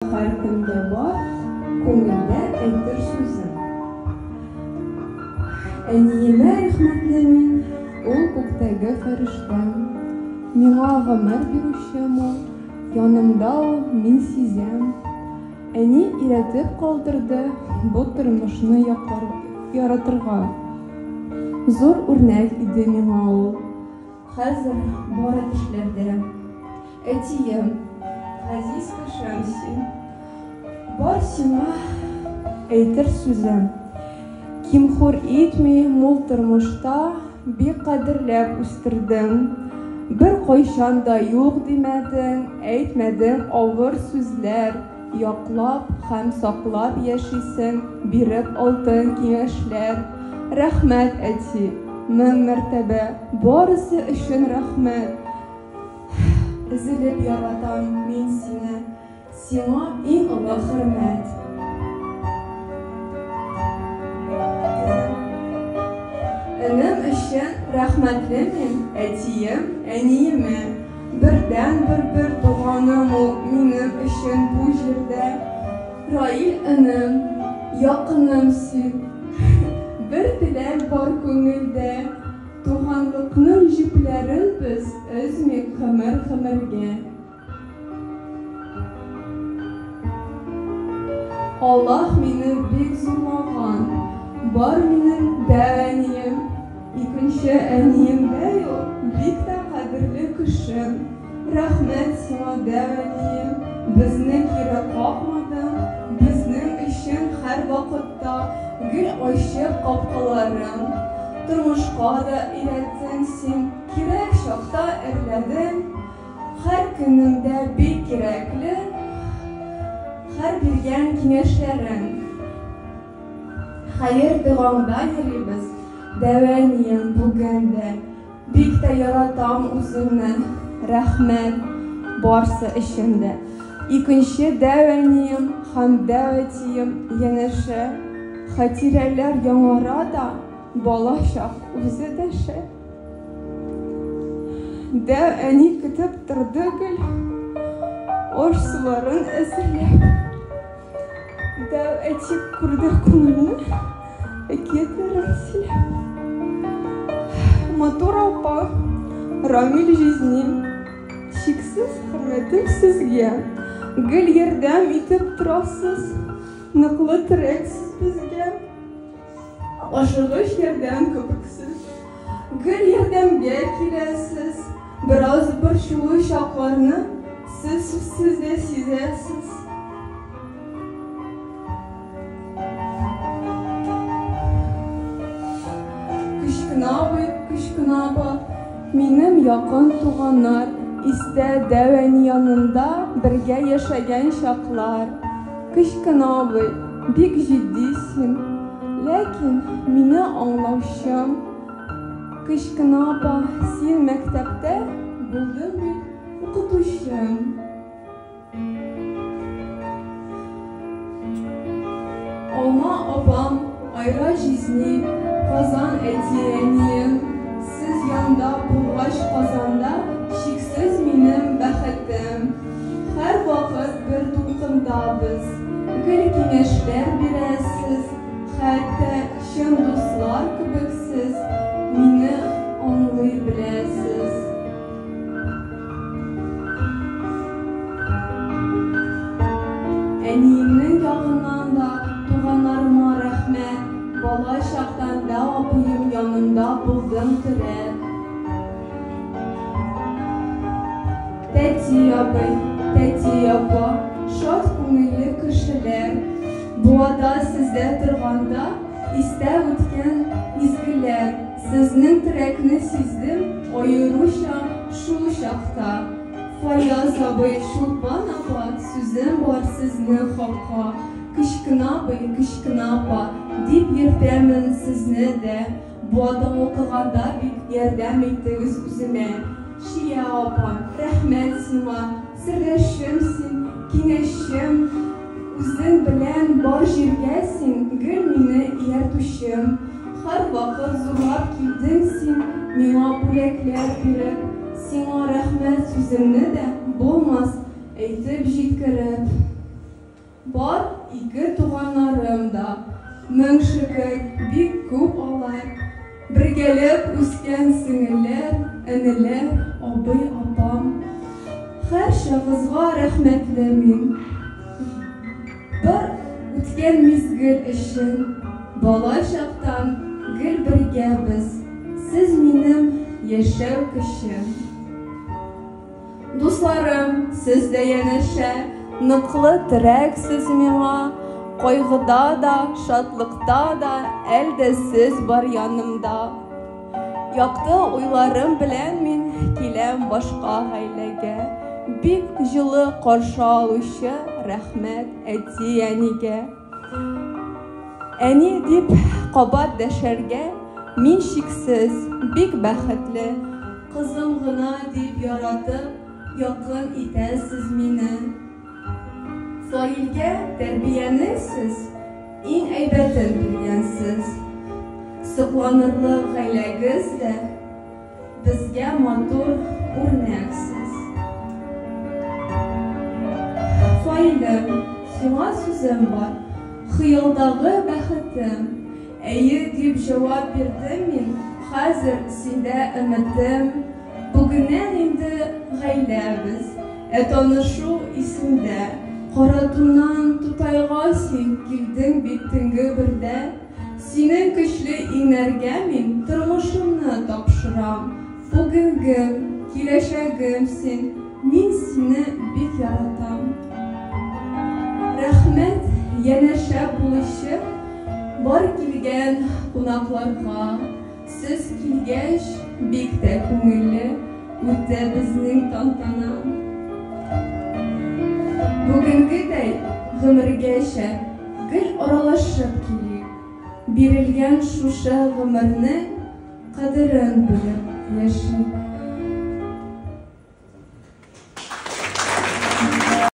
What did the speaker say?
Her kimde var, ko'ngilda aytir so'zim. Әниемә рәхмәтле мин, ул күктәге фәрештәм. Миңа гомер бирүче ул, янымда ул, мин сизәм. Әни өйрәтеп калдырды бу тормышны яратырга. Зур үрнәк иде миңа ул. Хәзер бары төшләрдә. Әтием, Газиз кешем син, бар сиңа әйтер сүзем. Кимхур итми мул тормышта бик кадерләп үстердең. Бер кайчан да юк димәдең, әйтмәдең авыр сүзләр. Яклап һәм саклап яшисең, биреп алтын киңәшләр. Рәхмәт, әти, мең мәртәбә, барысы өчен рәхмәт. Üzülüp yaratan min seni, sina in ola hürmet. Önüm üçün rəhmətli min, ətiyim, əniyime. Birdən bir doğanım ol, minim üçün bu jirdə. Rail önüm, yakınım sin, bir dilək var köngüldə. Туғанлықның жипләрен біз өзмек қымыр-қымырге. Аллах мені бек зурмаған, бар менің дәвәнием. Икенче әнием бәйо, бик тә қадірлі кішім. Рәхмәт сиңа дәвәнием, бізні кире қақмадың, бізнің үшін һәр вақытта гүл ачып капкаларың. Тормышка да өйрәттең син, кирәк чакта әрләдең. Һәр көнеңдә бик кирәкле, һәр биргән киңәшләрең. Хәер диганда йөрибез, дәвәнием бүгендә. Бик тә яратам үзеңне, рәхмәт барсы өчен дә. Икенче дәвәнием һәм дәвәтием янәшә. Хатирәләр яңара да, бала чак үзе дәшә. Дәв әни көтеп торды гел, аш суларын әзерләп. Дәв әти күрде күңелне, әкиятләрен сөйләп. Матур апа, Рамил жизни, чиксез хөрмәтем сезгә. Гел ярдәм итеп торасыз, ныклы терәксез безгә. Ашыгыш ярдәм кебексез, гел ярдәмгә киләсез. Бераз борчулы чакларны сез дә сизәсез. Кычкына ба, минем якын туганнар, истә дәвәни янында бергә яшәгән чаклар. Кычкына ба, бик җитди син. Ләкин мине аңлаучым, кычкына апа, син мәктәптә булдың бит укытучым. Алма апам, Айра жизни, Казан әтиәнием. Сез янда булгач Казанда, чиксез минем бәхетем. Һәр вакыт бер дулкындабыз, гел киңәшләр бирәсез. Хәтта чын дуслар кебексез, мине аңлый беләсез. Әниемнең ягыннан да туганнарыма рәхмәт. Бала чактан да апыем янында булдым терәп. Тәти абый, тәти апа, шат күңелле кешеләр. Буада сездә торганда, истә үткән изгеләр. Сезнең терәкне сиздем, аеруча шул чакта. Фаяз абый, Шулпан апа, сүзем бар сезнең хакка. Кычкына абый, кычкына апа, дип йөртәмен сезне дә. Буада укыганда бик ярдәм иттегез үземә. Шия апа, рәхмәт сиңа, серләшем син, киңәшем. Үзең белән бар җиргә син, гел мине ияртүчем. Һәр вакыт зурлап килдең син, миңа бүләкләр биреп. Сиңа рәхмәт сүземне дә булмас әйтеп җиткереп. Бар ике туганнарым да, мең шөкер, бик күп алар. Бергәләп үскән сеңелләр, энеләр, абый, апам. Һәр шәхескә рәхмәтле мин. Бер үткән мизгел өчен, бала чактан гел бергәбез. Сез минем яшәү көчем. Дусларым, сез дә янәшә, ныклы терәк сез миңа. Кайгыда да, шатлыкта да, әлдә сез бар янымда. Якты уйларым белән мин киләм башка гаиләгә. Бик җылы каршы алучы рәхмәт әти-әнигә. Әни дип кабат дәшәргә, мин шиксез, бик бәхетле. Кызым гына дип яратып, якын итәсез мине. Фаилгә тәрбияне сез, иң әйбәтен белгәнсез. Сокланырлык гаиләгез дә, безгә матур үрнәксез. Фаилем, сиңа сүзем бар, хыялдагы бәхетем. Әйе дип җавап бирдем мин, хәзер синдә өметем. Бүгеннән инде гаиләбез, танышу исемдә. Каратуннан Тутайга син килдең бит төнге бердә. Синең көчле иңнәргә мин тормышымны тапшырам. Бүгенгем, киләчәгем син, мин сине бик яратам. Рәхмәт янәшә булучы бар килгән кунакларга. Сез килгәч, бик тә күңелле үтә безнең тантана. Бүгенгедәй гомергәчә гел аралашып килик. Бирелгән шушы гомернең кадерен белеп яшик.